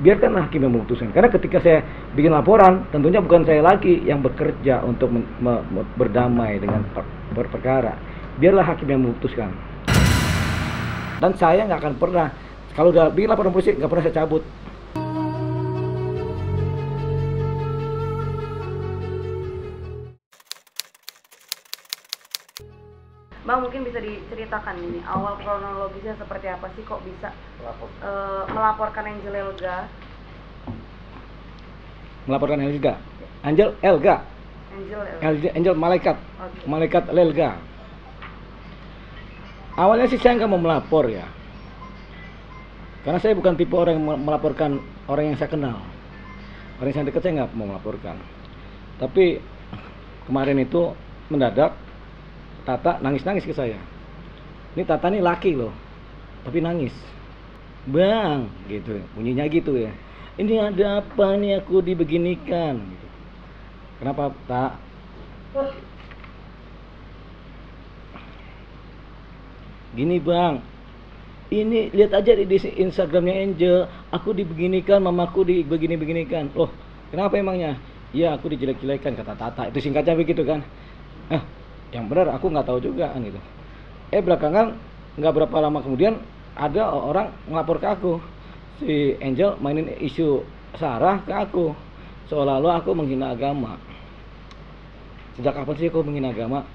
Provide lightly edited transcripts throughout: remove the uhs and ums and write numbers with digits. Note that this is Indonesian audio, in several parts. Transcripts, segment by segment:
biarkan hakim yang memutuskan. Karena ketika saya bikin laporan, tentunya bukan saya lagi yang bekerja untuk berdamai dengan perkara. Biarlah hakim yang memutuskan. Dan saya nggak akan pernah, kalau udah bikin laporan polisi, nggak pernah saya cabut. Bang, mungkin bisa diceritakan ini awal kronologisnya seperti apa sih kok bisa melaporkan Angel Elga? Melaporkan Elga, Angel Elga, Angel malaikat, okay. Malaikat Elga. Awalnya sih saya nggak mau melapor ya, karena saya bukan tipe orang yang melaporkan orang yang saya kenal. Orang yang saya dekat saya nggak mau melaporkan. Tapi kemarin itu mendadak Tata nangis-nangis ke saya. Ini Tata nih laki loh, tapi nangis. Bang, gitu, bunyinya gitu ya. Ini ada apa nih, aku dibeginikan? Gitu. Kenapa, Tak? Gini bang, ini lihat aja di Instagramnya Angel, aku dibeginikan, mamaku dibegini-beginikan. Loh, kenapa emangnya? Ya, aku dijelek-jelekan, kata Tata. Itu singkatnya begitu kan? Yang benar aku nggak tahu juga kan gitu. Belakangan nggak berapa lama kemudian ada orang ngelapor ke aku, si Angel mainin isu Sarah ke aku, seolah-olah aku menghina agama. Sejak kapan sih aku menghina agama?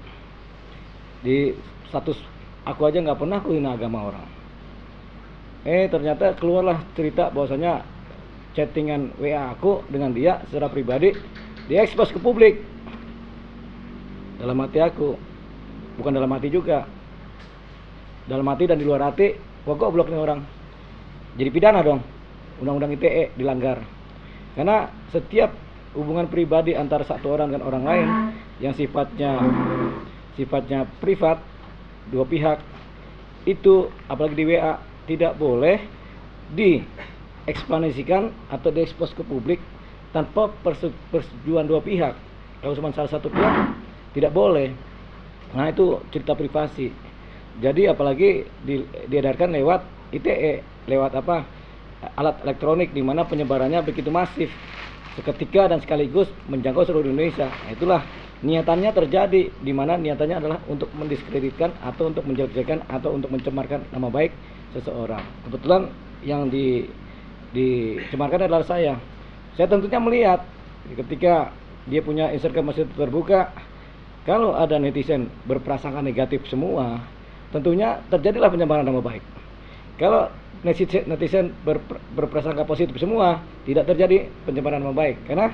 Di status aku aja nggak pernah aku hina agama orang. Ternyata keluarlah cerita bahwasanya chattingan WA aku dengan dia secara pribadi diekspos ke publik. Dalam hati aku, bukan dalam hati juga, dalam hati dan di luar hati, wah goblok nih orang. Jadi pidana dong, undang-undang ITE dilanggar. Karena setiap hubungan pribadi antara satu orang dengan orang lain yang sifatnya privat, dua pihak, itu apalagi di WA tidak boleh dieksplanasikan atau diekspos ke publik tanpa persetujuan dua pihak. Kalau cuma salah satu pihak, tidak boleh. Nah, itu cerita privasi. Jadi apalagi diedarkan lewat ITE, lewat apa? Alat elektronik, di mana penyebarannya begitu masif, seketika dan sekaligus menjangkau seluruh Indonesia. Nah, itulah niatannya terjadi, di mana niatannya adalah untuk mendiskreditkan atau untuk menjelek-jelekan atau untuk mencemarkan nama baik seseorang. Kebetulan yang dicemarkan adalah saya. Saya tentunya melihat ketika dia punya Instagram masih terbuka, kalau ada netizen berprasangka negatif semua, tentunya terjadilah pencemaran nama baik. Kalau netizen berprasangka positif semua, tidak terjadi pencemaran nama baik. Karena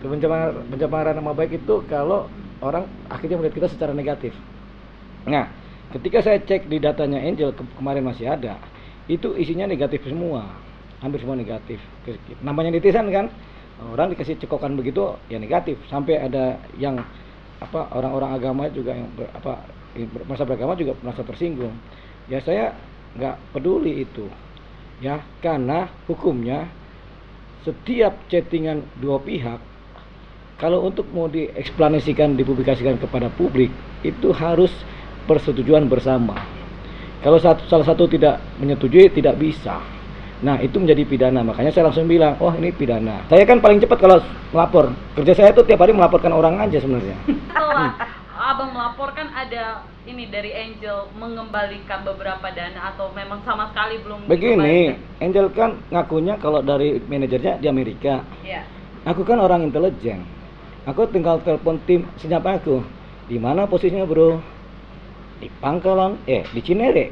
pencemaran nama baik itu kalau orang akhirnya melihat kita secara negatif. Nah, ketika saya cek di datanya Angel kemarin masih ada, itu isinya negatif semua, hampir semua negatif. Namanya netizen kan, orang dikasih cekokan begitu ya negatif. Sampai ada yang orang-orang agama juga yang merasa beragama juga merasa tersinggung. Ya saya nggak peduli itu, ya, karena hukumnya setiap chattingan dua pihak kalau untuk mau dieksplanasikan, dipublikasikan kepada publik, itu harus persetujuan bersama. Kalau salah satu tidak menyetujui, tidak bisa. Nah, itu menjadi pidana. Makanya saya langsung bilang, oh ini pidana. Saya kan paling cepat kalau melapor. Kerja saya itu tiap hari melaporkan orang aja sebenarnya. Setelah abang melaporkan, ada ini dari Angel mengembalikan beberapa dana atau memang sama sekali belum? Begini, Angel kan ngakunya kalau dari manajernya di Amerika. Ya. Aku kan orang intelijen. Aku tinggal telepon tim senyap aku. Di mana posisinya bro? Di Pangkalan, di Cinere,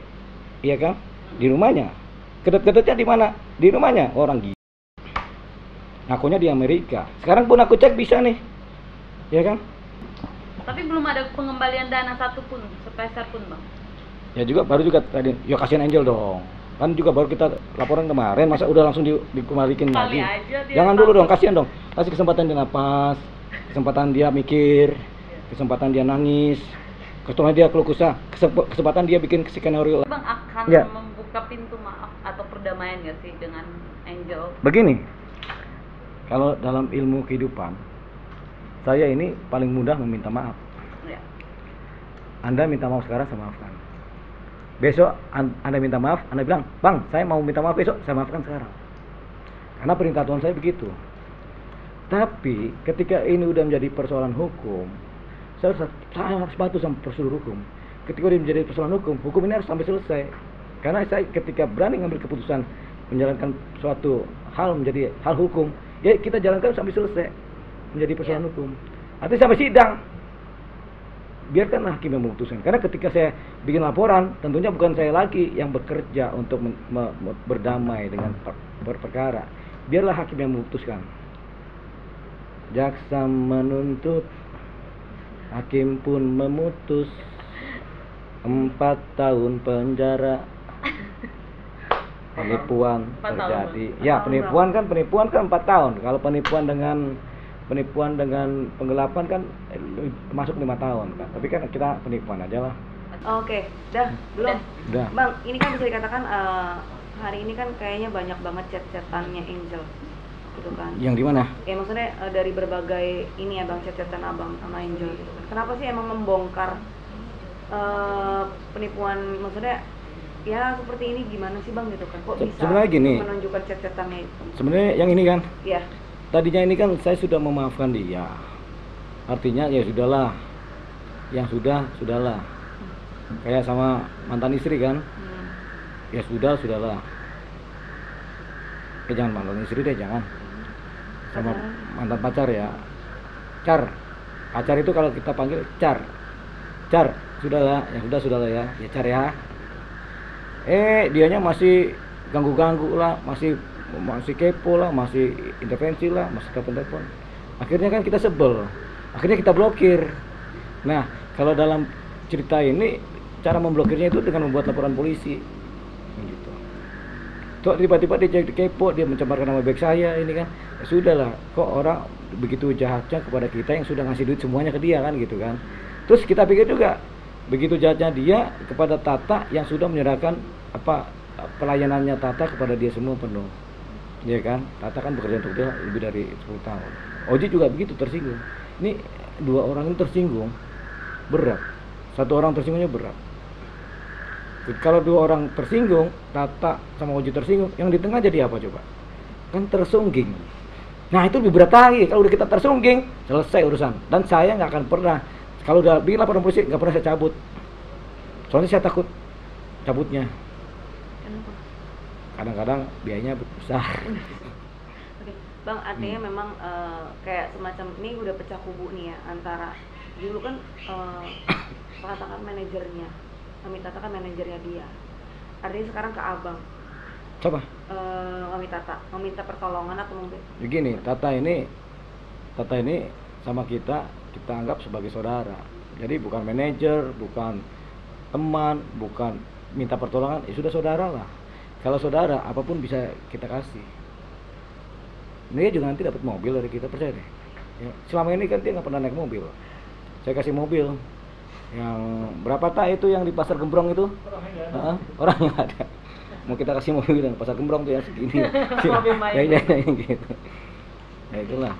iya kan? Di rumahnya. Kedut-kedutnya di mana? Di rumahnya. Orang gila. Ngakunya di Amerika. Sekarang pun aku cek bisa nih, ya kan? Tapi belum ada pengembalian dana satupun, sepeser pun bang. Ya juga baru juga tadi. Ya kasihan Angel dong. Kan juga baru kita laporan kemarin, masa udah langsung dikembalikan lagi? Jangan dulu dong, kasihan dong. Kasih kesempatan dia napas, kesempatan dia mikir, kesempatan dia nangis, kesempatan dia keluh kesah, kesempatan dia bikin skenario. Bang akan membuka pintu maaf atau perdamaian nggak sih dengan Angel? Begini, kalau dalam ilmu kehidupan, saya ini paling mudah meminta maaf. Ya. Anda minta maaf sekarang, saya maafkan. Besok Anda minta maaf, Anda bilang, bang, saya mau minta maaf besok, saya maafkan sekarang. Karena perintah Tuhan saya begitu. Tapi ketika ini udah menjadi persoalan hukum, saya harus patuh sama prosedur hukum. Ketika udah menjadi persoalan hukum ini harus sampai selesai. Karena saya ketika berani ngambil keputusan menjalankan suatu hal menjadi hal hukum, ya kita jalankan sampai selesai menjadi persoalan hukum. Artinya sampai sidang. Biarkan hakim yang memutuskan. Karena ketika saya bikin laporan, tentunya bukan saya lagi yang bekerja untuk berdamai dengan perkara. Biarlah hakim yang memutuskan. Jaksa menuntut, hakim pun memutus 4 tahun penjara. Penipuan terjadi. Ya, penipuan kan 4 tahun. Kalau penipuan dengan penggelapan kan masuk 5 tahun kan. Tapi kan kita penipuan aja lah. Oke, belum. Udah. Bang, ini kan bisa dikatakan hari ini kan kayaknya banyak banget chat-chatannya Angel, gitu kan? Yang di mana? Ya maksudnya dari berbagai ini ya Bang, chat-chatan Abang sama Angel gitu kan. Kenapa sih emang membongkar penipuan, maksudnya ya seperti ini gimana sih Bang gitu kan? Kok bisa sebenarnya gini, menunjukkan chat-chatannya itu? Sebenarnya yang ini kan? Iya. Tadinya ini kan saya sudah memaafkan dia. Artinya ya sudahlah. Yang sudahlah. Kayak sama mantan istri kan? Ya sudahlah. Jangan mantan istri deh, jangan. Sama mantan pacar ya. Pacar itu kalau kita panggil car, sudahlah, ya sudahlah ya. Ya car ya. Dianya masih ganggu-ganggu lah, masih kepo lah, masih intervensi lah, masih telepon. Akhirnya kan kita sebel, akhirnya kita blokir. Nah, kalau dalam cerita ini cara memblokirnya itu dengan membuat laporan polisi, gitu. Tuh tiba-tiba dia jadi kepo, dia mencemarkan nama baik saya ini kan. Ya sudahlah, kok orang begitu jahatnya kepada kita yang sudah ngasih duit semuanya ke dia kan, gitu kan. Terus kita pikir juga begitu jahatnya dia kepada Tata yang sudah menyerahkan pelayanannya Tata kepada dia semua penuh. Ya kan, Tata kan bekerja untuk dia lebih dari 10 tahun. Oji juga begitu, tersinggung. Ini 2 orang ini tersinggung, berat. 1 orang tersinggungnya berat. Kalau 2 orang tersinggung, Tata sama Oji tersinggung, yang di tengah jadi apa coba? Kan tersungging. Nah itu lebih berat lagi. Kalau udah kita tersungging, selesai urusan. Dan saya nggak akan pernah, kalau udah bikin laporan polisi, nggak pernah saya cabut. Soalnya saya takut cabutnya. Kadang-kadang biayanya besar. Oke, Bang, artinya memang kayak semacam ini udah pecah kubu nih ya, antara dulu kan katakan manajernya, Mami Tata kan manajernya dia. Artinya sekarang ke Abang. Coba. Mami Tata meminta pertolongan atau mungkin? Begini, Tata ini sama kita anggap sebagai saudara. Jadi bukan manajer, bukan teman, bukan minta pertolongan, ya sudah saudara lah. Kalau saudara, apapun bisa kita kasih. Dia juga nanti dapat mobil dari kita, percaya deh. Ya, selama ini kan dia nggak pernah naik mobil. Saya kasih mobil. Yang berapa itu yang di Pasar Gembrong itu? Orangnya ada. Mau kita kasih mobil yang Pasar Gembrong tuh yang segini. Ya gitu. Ya itulah.